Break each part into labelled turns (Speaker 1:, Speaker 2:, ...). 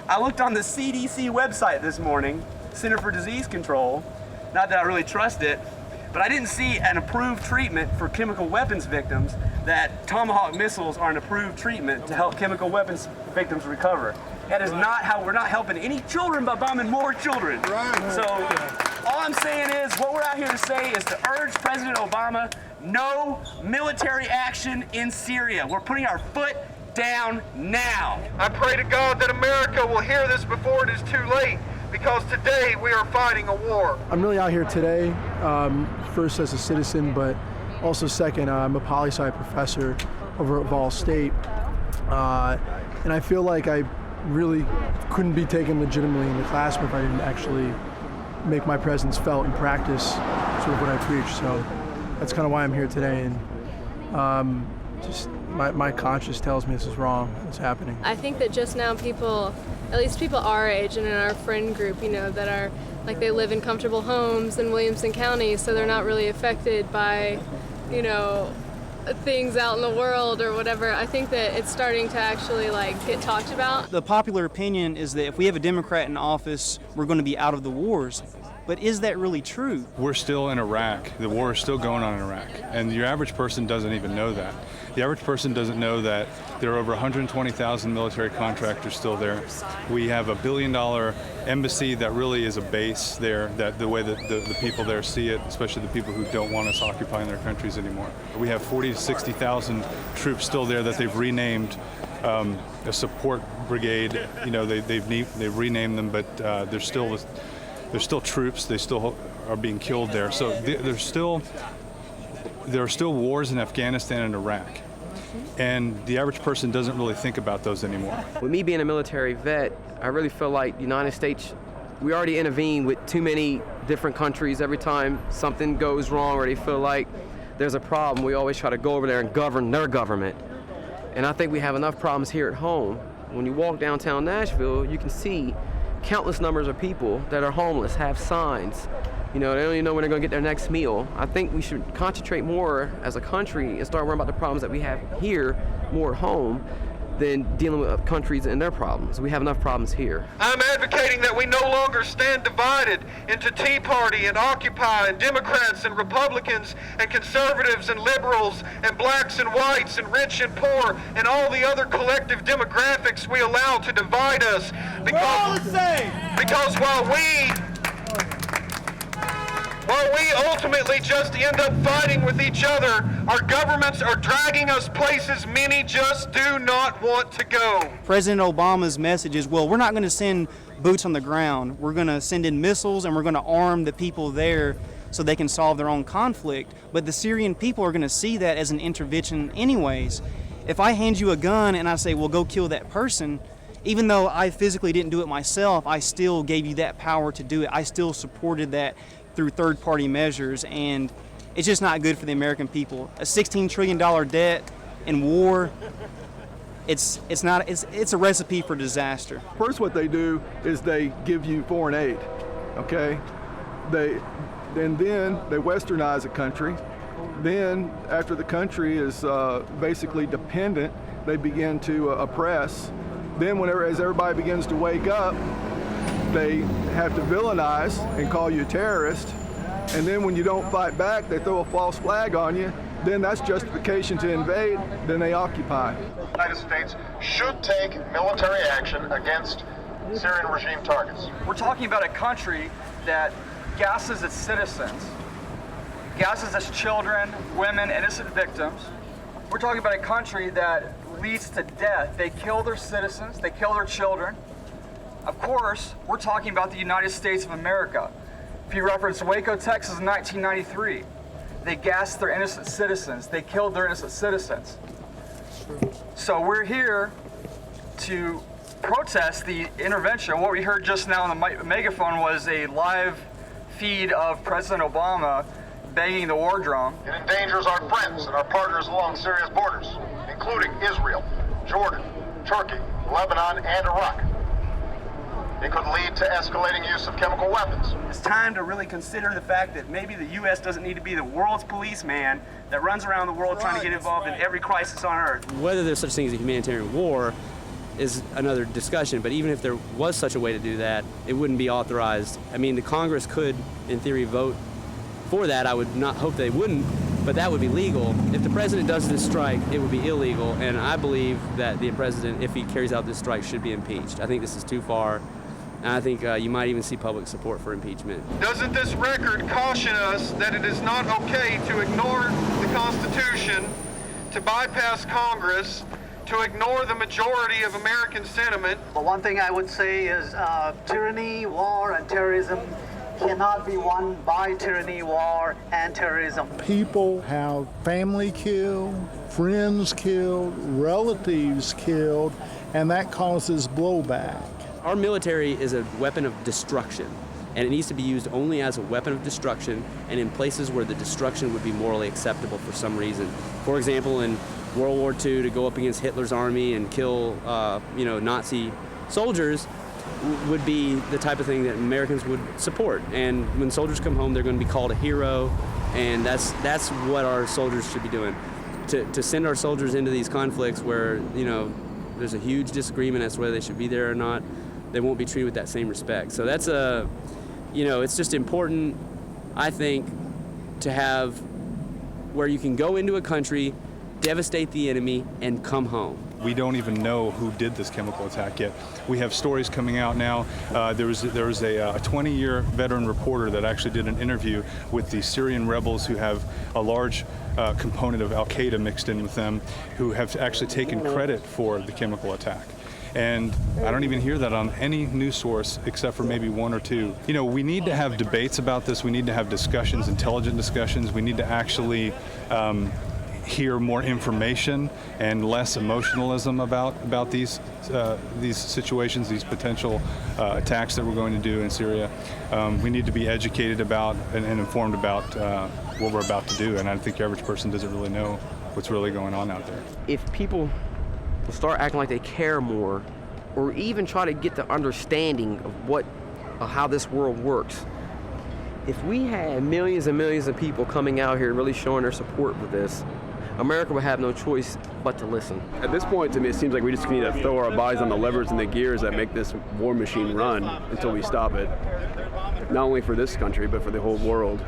Speaker 1: I looked on the CDC website this morning, Center for Disease Control, not that I really trust it, but I didn't see an approved treatment for chemical weapons victims, that Tomahawk missiles are an approved treatment to help chemical weapons victims recover. That is not how, we're not helping any children by bombing more children. Right. So all I'm saying is, what we're out here to say is to urge President Obama, no military action in Syria. We're putting our foot down now.
Speaker 2: I pray to God that America will hear this before it is too late, because today we are fighting a war.
Speaker 3: I'm really out here today, first as a citizen, but also second, I'm a poli-sci professor over at Vol State. And I feel like I really couldn't be taken legitimately in the classroom if I didn't actually make my presence felt and practice sort of what I preach. So that's kind of why I'm here today. And just my conscience tells me this is wrong, what's happening.
Speaker 4: I think that just now people, at least people our age and in our friend group, you know, that are like they live in comfortable homes in Williamson County, so they're not really affected by, you know, things out in the world or whatever. I think that it's starting to actually like get talked about.
Speaker 5: The popular opinion is that if we have a Democrat in office, we're going to be out of the wars. But is that really true?
Speaker 6: We're still in Iraq. The war is still going on in Iraq. And your average person doesn't even know that. The average person doesn't know that there are over 120,000 military contractors still there. We have $1 billion embassy that really is a base there, that the way that the people there see it, especially the people who don't want us occupying their countries anymore. We have 40 to 60,000 troops still there that they've renamed a support brigade. You know, they've renamed them, but they're still troops. They still are being killed there. So there are still wars in Afghanistan and Iraq. And the average person doesn't really think about those anymore.
Speaker 7: With me being a military vet, I really feel like the United States, we already intervene with too many different countries. Every time something goes wrong or they feel like there's a problem, we always try to go over there and govern their government. And I think we have enough problems here at home. When you walk downtown Nashville, you can see countless numbers of people that are homeless, have signs. You know, they don't even know when they're going to get their next meal. I think we should concentrate more as a country and start worrying about the problems that we have here, more at home, than dealing with countries and their problems. We have enough problems here.
Speaker 2: I'm advocating that we no longer stand divided into Tea Party and Occupy and Democrats and Republicans and conservatives and liberals and blacks and whites and rich and poor and all the other collective demographics we allow to divide us. Because while we ultimately just end up fighting with each other, our governments are dragging us places many just do not want to go.
Speaker 5: President Obama's message is, well, we're not going to send boots on the ground. We're going to send in missiles and we're going to arm the people there so they can solve their own conflict. But the Syrian people are going to see that as an intervention anyways. If I hand you a gun and I say, well, go kill that person, even though I physically didn't do it myself, I still gave you that power to do it. I still supported that through third-party measures, and it's just not good for the American people. A $16 trillion debt in war, it's a recipe for disaster.
Speaker 8: First, what they do is they give you foreign aid, okay? Then they westernize a country. Then, after the country is basically dependent, they begin to oppress. Then, as everybody begins to wake up, they have to villainize and call you a terrorist. And then when you don't fight back, they throw a false flag on you. Then that's justification to invade. Then they occupy.
Speaker 9: The United States should take military action against Syrian regime targets.
Speaker 1: We're talking about a country that gasses its citizens, gasses its children, women, innocent victims. We're talking about a country that leads to death. They kill their citizens, they kill their children. Of course, we're talking about the United States of America. If you reference Waco, Texas in 1993, they gassed their innocent citizens. They killed their innocent citizens. So we're here to protest the intervention. What we heard just now on the megaphone was a live feed of President Obama banging the war drum.
Speaker 9: It endangers our friends and our partners along Syria's borders, including Israel, Jordan, Turkey, Lebanon, and Iraq. It could lead to escalating use of chemical weapons.
Speaker 1: It's time to really consider the fact that maybe the U.S. doesn't need to be the world's policeman that runs around the world trying to get involved in every crisis on earth.
Speaker 10: Whether there's such thing as a humanitarian war, is another discussion. But even if there was such a way to do that, it wouldn't be authorized. I mean, the Congress could, in theory, vote for that. I would not hope they wouldn't, but that would be legal. If the president does this strike, it would be illegal, and I believe that the president, if he carries out this strike, should be impeached. I think this is too far, and I think you might even see public support for impeachment.
Speaker 2: Doesn't this record caution us that it is not okay to ignore the Constitution, to bypass Congress, to ignore the majority of American sentiment?
Speaker 11: But one thing I would say is tyranny, war, and terrorism cannot be won by tyranny, war, and terrorism.
Speaker 12: People have family killed, friends killed, relatives killed, and that causes blowback.
Speaker 10: Our military is a weapon of destruction, and it needs to be used only as a weapon of destruction and in places where the destruction would be morally acceptable for some reason. For example, in World War II, to go up against Hitler's army and kill, Nazi soldiers would be the type of thing that Americans would support. And when soldiers come home, they're going to be called a hero, and that's what our soldiers should be doing. To send our soldiers into these conflicts where, there's a huge disagreement as to whether they should be there or not, they won't be treated with that same respect. So that's it's just important, I think, to have where you can go into a country, devastate the enemy, and come home.
Speaker 6: We don't even know who did this chemical attack yet. We have stories coming out now. There was a 20-year veteran reporter that actually did an interview with the Syrian rebels who have a large component of Al-Qaeda mixed in with them, who have actually taken credit for the chemical attack. And I don't even hear that on any news source except for maybe one or two. We need to have debates about this. We need to have discussions, intelligent discussions. We need to actually hear more information and less emotionalism about these situations, these potential attacks that we're going to do in Syria. We need to be educated about and informed about what we're about to do, and I think the average person doesn't really know what's really going on out there.
Speaker 7: If people start acting like they care more, or even try to get the understanding of how this world works, if we had millions and millions of people coming out here really showing their support for this, America would have no choice but to listen.
Speaker 13: At this point, to me, it seems like we just need to throw our bodies on the levers and the gears that make this war machine run until we stop it. Not only for this country, but for the whole world.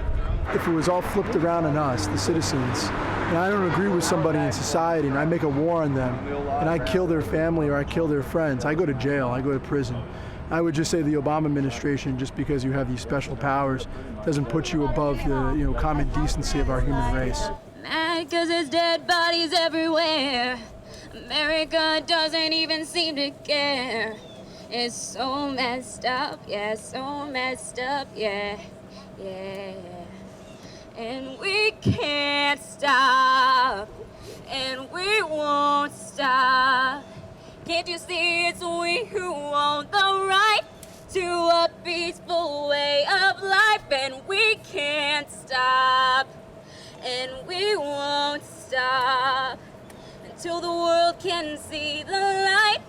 Speaker 3: If it was all flipped around on us, the citizens, and I don't agree with somebody in society and I make a war on them and I kill their family or I kill their friends, I go to jail, I go to prison. I would just say the Obama administration, just because you have these special powers, doesn't put you above the common decency of our human race.
Speaker 14: Mad 'cause there's dead bodies everywhere. America doesn't even seem to care. It's so messed up, yeah, so messed up, yeah, yeah. And we can't stop, and we won't stop. Can't you see it's we who own the right to a peaceful way of life, and we can't stop. And we won't stop until the world can see the light.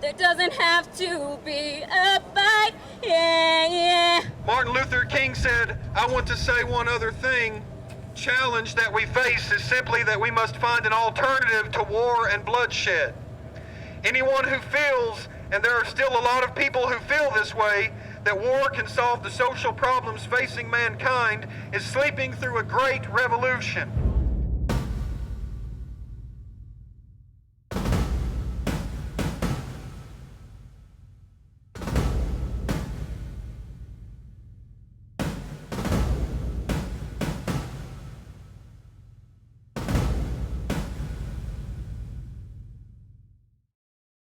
Speaker 14: There doesn't have to be a fight, yeah, yeah.
Speaker 2: Martin Luther King said, "I want to say one other thing. Challenge that we face is simply that we must find an alternative to war and bloodshed. Anyone who feels, and there are still a lot of people who feel this way, that war can solve the social problems facing mankind is sleeping through a great revolution."